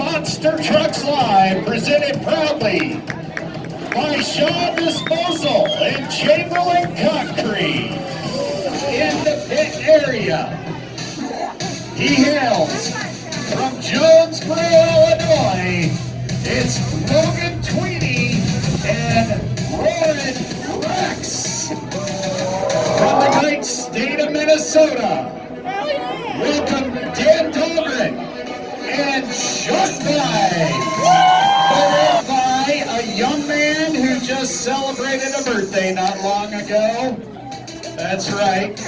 Monster Trucks Live, presented proudly by Shaw Disposal and Chamberlain Concrete. In the pit area, he hails from Jonesboro, Illinois. It's Logan Tweedy and Roarin Rex. From the great state of Minnesota, welcome Dahlgren and Jekyll. Followed by a young man who just celebrated a birthday not long ago. That's right.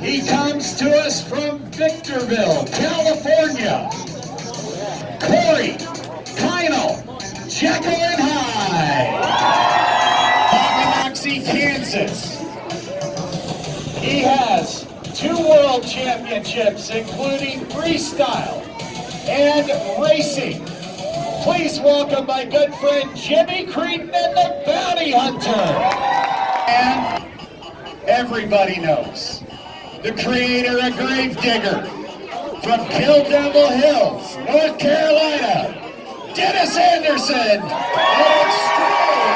He comes to us from Victorville, California. Kinal, Jekyll and Hyde. Holyoke, Kansas. He has 2 world championships, including freestyle and racing. Please welcome my good friend Jimmy Creten and the Bounty Hunter. And everybody knows the creator of Gravedigger from Kill Devil Hills, North Carolina, Dennis Anderson, and Sling.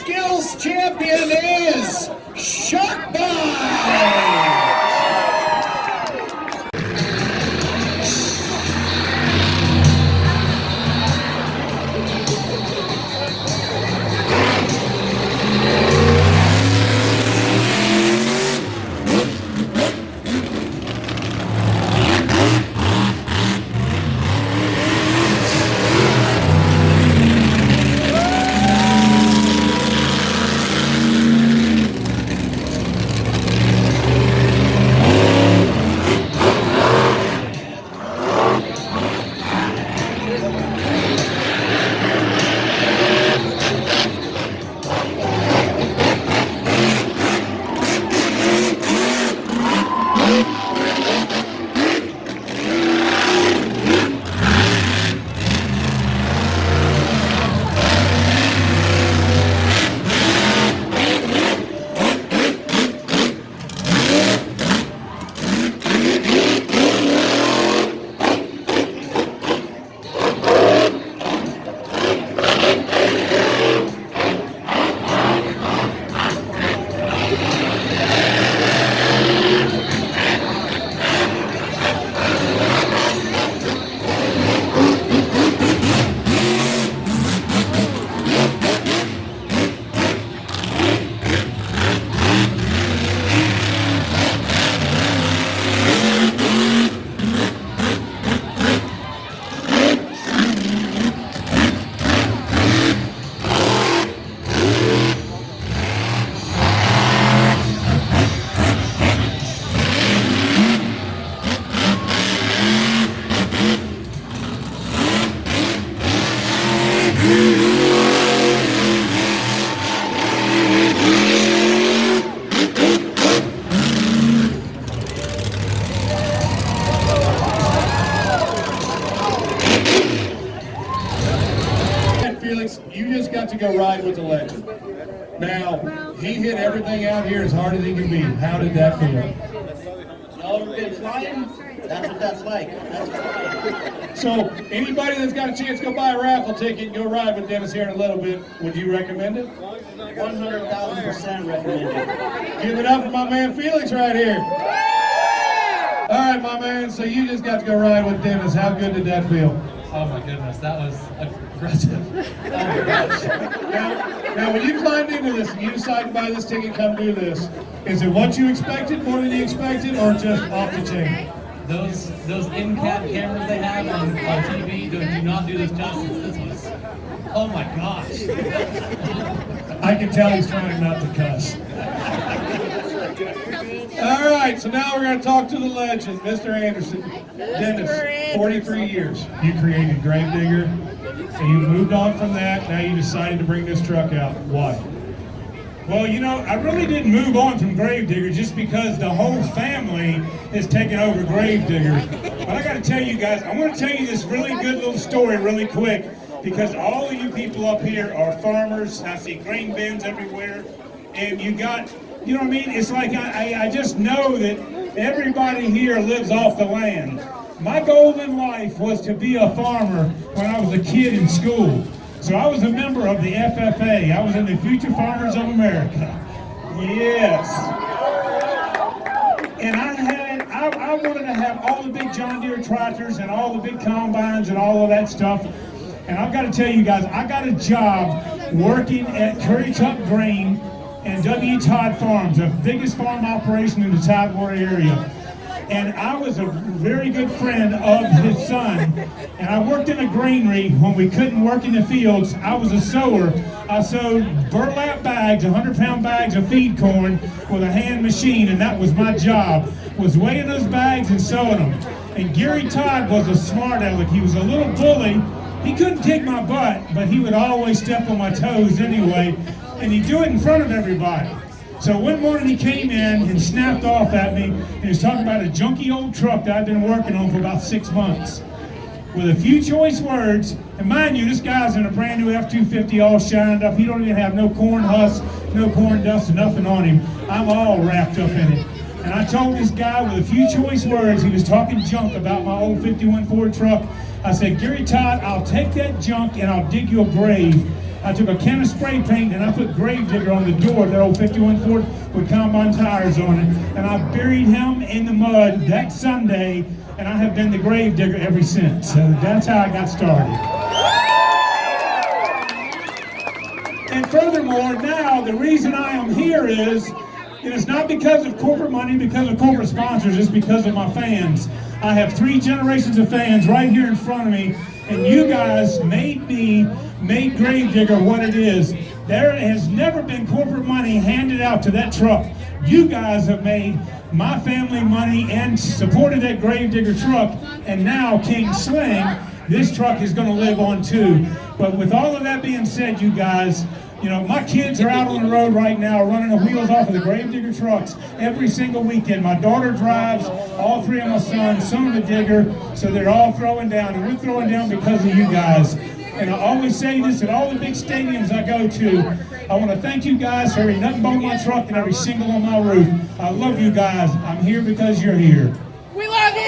skills champion is Shot By. Felix, you just got to go ride with the legend. Now, he hit everything out here as hard as he can be. How did that feel? Y'all ever been flying? That's what that's like. That's so, anybody that's got a chance to go buy a raffle ticket and go ride with Dennis here in a little bit, would you recommend it? 100,000% recommended. Give it up for my man Felix right here. All right, my man, so you just got to go ride with Dennis. How good did that feel? Oh my goodness, that was aggressive. Oh my gosh. Now, when you climbed into this and you decided to buy this ticket, come do this, is it what you expected, more than you expected, or just off the chain? Those in-cab cameras they have on TV do not do this justice. This was, oh my gosh. I can tell he's trying not to cuss. All right, so now we're going to talk to the legend, Mr. Anderson. Dennis, 43 years. You created Gravedigger, and you moved on from that. Now you decided to bring this truck out. Why? Well, you know, I really didn't move on from Gravedigger just because the whole family has taken over Gravedigger. But I got to tell you guys, I want to tell you this really good little story really quick, because all of you people up here are farmers. I see grain bins everywhere, and you got, you know what I mean? It's like I just know that everybody here lives off the land. My goal in life was to be a farmer when I was a kid in school. So I was a member of the FFA. I was in the Future Farmers of America. Yes. And I wanted to have all the big John Deere tractors and all the big combines and all of that stuff. And I've got to tell you guys, I got a job working at Currituck Grain and W. Todd Farms, the biggest farm operation in the Tidewater area. And I was a very good friend of his son. And I worked in a granary when we couldn't work in the fields. I was a sower. I sowed burlap bags, 100-pound bags of feed corn with a hand machine, and that was my job, was weighing those bags and sowing them. And Gary Todd was a smart aleck. He was a little bully. He couldn't kick my butt, but he would always step on my toes anyway, and he'd do it in front of everybody. So one morning he came in and snapped off at me, and he was talking about a junky old truck that I'd been working on for about 6 months. With a few choice words, and mind you, this guy's in a brand new F-250 all shined up. He don't even have no corn husk, no corn dust, nothing on him. I'm all wrapped up in it. And I told this guy with a few choice words, he was talking junk about my old 51 Ford truck. I said, Gary Todd, I'll take that junk and I'll dig you a grave. I took a can of spray paint and I put Gravedigger on the door of that old 51 Ford with combine tires on it. And I buried him in the mud that Sunday, and I have been the Gravedigger ever since. So that's how I got started. And furthermore, now the reason I am here is, it is not because of corporate money, because of corporate sponsors, it's because of my fans. I have 3 generations of fans right here in front of me, and you guys made Gravedigger what it is. There has never been corporate money handed out to that truck. You guys have made my family money and supported that Gravedigger truck, and now King Sling, this truck is going to live on too. But with all of that being said, you guys, you know, my kids are out on the road right now running the wheels off of the Gravedigger trucks every single weekend. My daughter drives, all 3 of my sons, son of a digger, so they're all throwing down, and we're throwing down because of you guys. And I always say this at all the big stadiums I go to. I want to thank you guys for every nut and bone on my truck and every shingle on my roof. I love you guys. I'm here because you're here. We love you!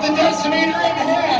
the decimeter in hand.